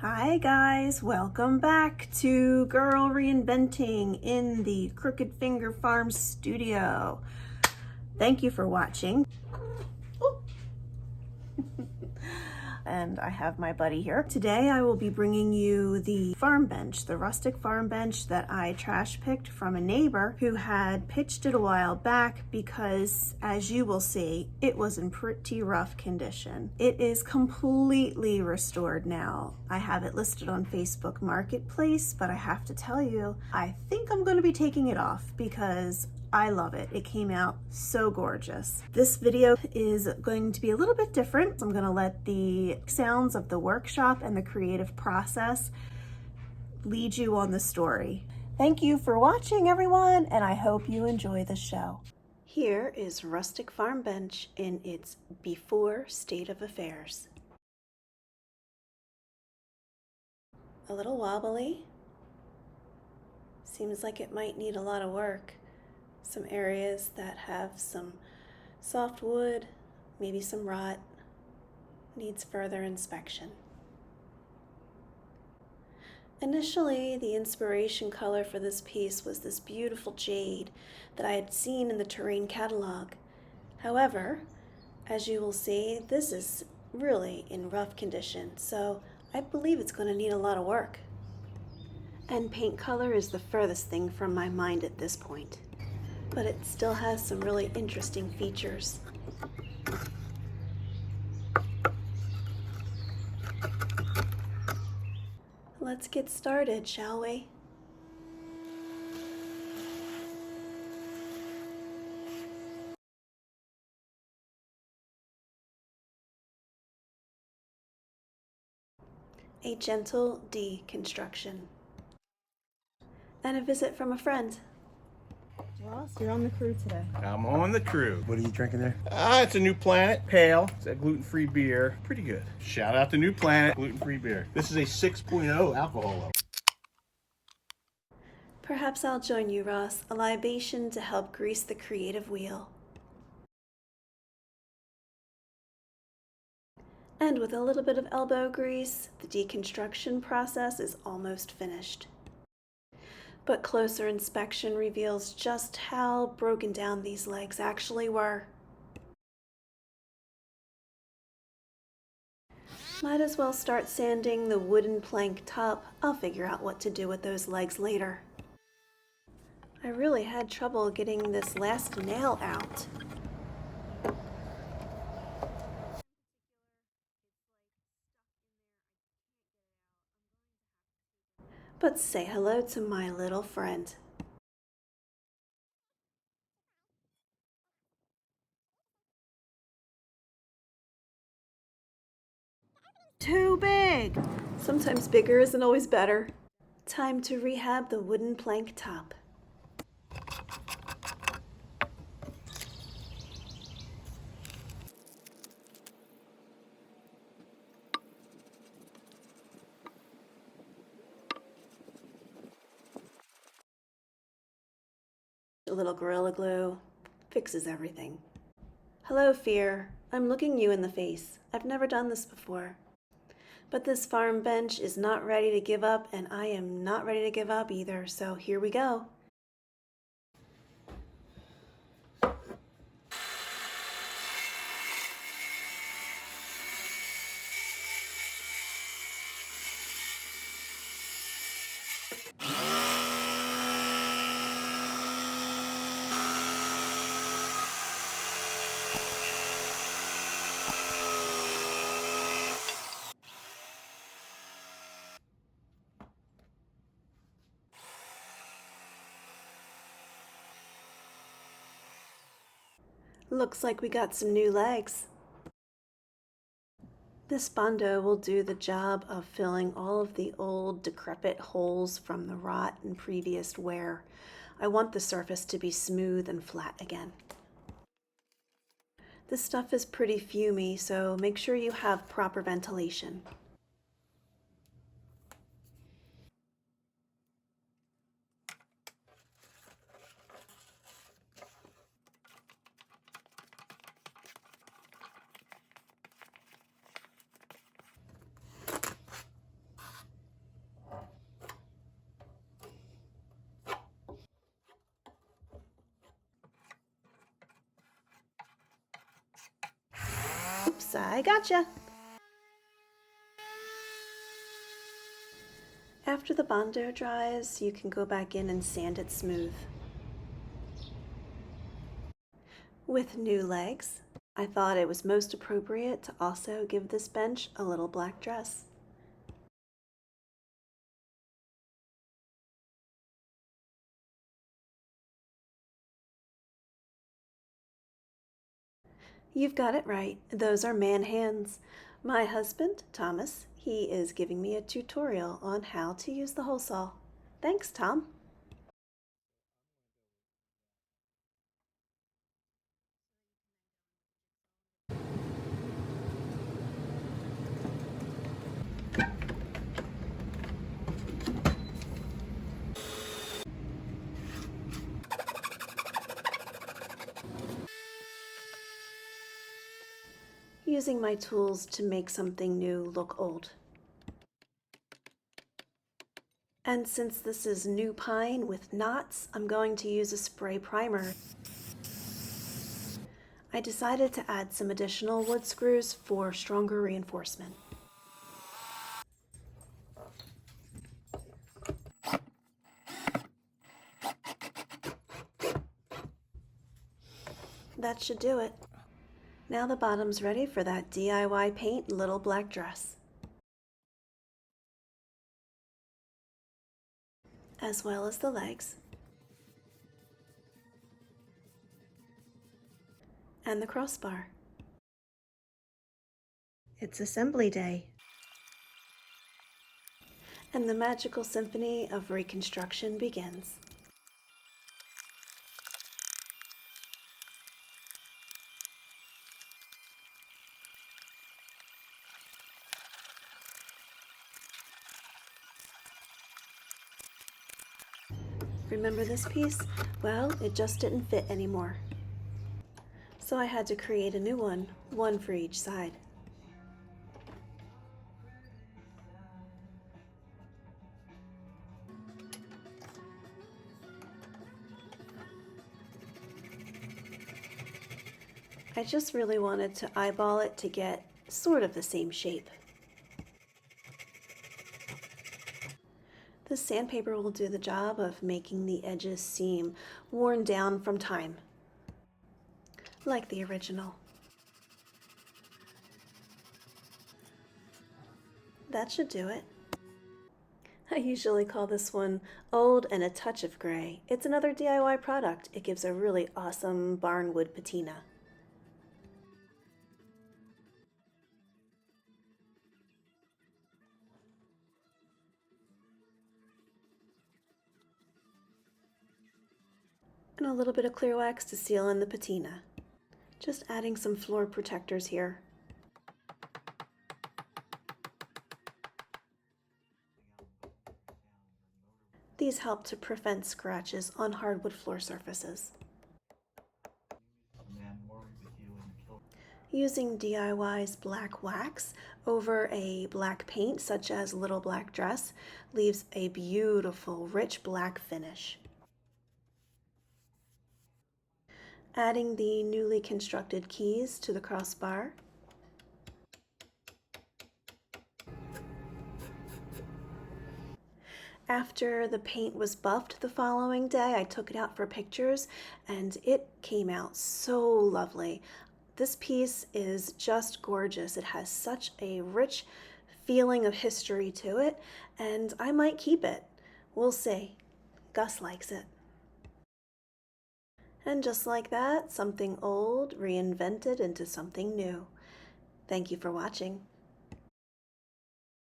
Hi guys, welcome back to Girl-Reinventing in the Crooked Finger Farm studio. Thank you for watching. And I have my buddy here. Today I will be bringing you the farm bench, the rustic farm bench that I trash picked from a neighbor who had pitched it a while back because, as you will see, it was in pretty rough condition. It is completely restored now. I have it listed on Facebook Marketplace, but I have to tell you, I think I'm going to be taking it off because I love it. It came out so gorgeous. This video is going to be a little bit different. I'm going to let the sounds of the workshop and the creative process lead you on the story. Thank you for watching, everyone, and I hope you enjoy the show. Here is Rustic Farm Bench in its before state of affairs. A little wobbly. Seems like it might need a lot of work. Some areas that have some soft wood, maybe some rot, needs further inspection. Initially, the inspiration color for this piece was this beautiful jade that I had seen in the terrain catalog. However, as you will see, this is really in rough condition, so I believe it's going to need a lot of work. And paint color is the furthest thing from my mind at this point, but it still has some really interesting features. Let's get started, shall we? A gentle deconstruction. And a visit from a friend. Ross, you're on the crew today. I'm on the crew. What are you drinking there? It's a New Planet Pale. It's a gluten-free beer. Pretty good. Shout out to New Planet gluten-free beer. This is a 6.0 alcohol level. Perhaps I'll join you, Ross. A libation to help grease the creative wheel. And with a little bit of elbow grease, the deconstruction process is almost finished. But closer inspection reveals just how broken down these legs actually were. Might as well start sanding the wooden plank top. I'll figure out what to do with those legs later. I really had trouble getting this last nail out. But say hello to my little friend. Too big! Sometimes bigger isn't always better. Time to rehab the wooden plank top. A little Gorilla Glue fixes everything. Hello, fear. I'm looking you in the face. I've never done this before. But this farm bench is not ready to give up, and I am not ready to give up either, so here we go. Looks like we got some new legs. This Bondo will do the job of filling all of the old decrepit holes from the rot and previous wear. I want the surface to be smooth and flat again. This stuff is pretty fumy, so make sure you have proper ventilation. Oops, I gotcha. After the Bondo dries, you can go back in and sand it smooth. With new legs, I thought it was most appropriate to also give this bench a little black dress. You've got it right. Those are man hands. My husband, Thomas, he is giving me a tutorial on how to use the hole saw. Thanks, Tom. Using my tools to make something new look old. And since this is new pine with knots, I'm going to use a spray primer. I decided to add some additional wood screws for stronger reinforcement. That should do it. Now the bottom's ready for that DIY paint little black dress, as well as the legs and the crossbar. It's assembly day, and the magical symphony of reconstruction begins. Remember this piece? Well, it just didn't fit anymore. So I had to create a new one for each side. I just really wanted to eyeball it to get sort of the same shape. The sandpaper will do the job of making the edges seem worn down from time, like the original. That should do it. I usually call this one Old and a Touch of Gray. It's another DIY product. It gives a really awesome barnwood patina. And a little bit of clear wax to seal in the patina. Just adding some floor protectors here. These help to prevent scratches on hardwood floor surfaces. Using DIY's black wax over a black paint, such as Little Black Dress, leaves a beautiful, rich black finish. Adding the newly constructed keys to the crossbar. After the paint was buffed the following day, I took it out for pictures and it came out so lovely. This piece is just gorgeous. It has such a rich feeling of history to it, and I might keep it. We'll see. Gus likes it. And just like that, something old reinvented into something new. Thank you for watching.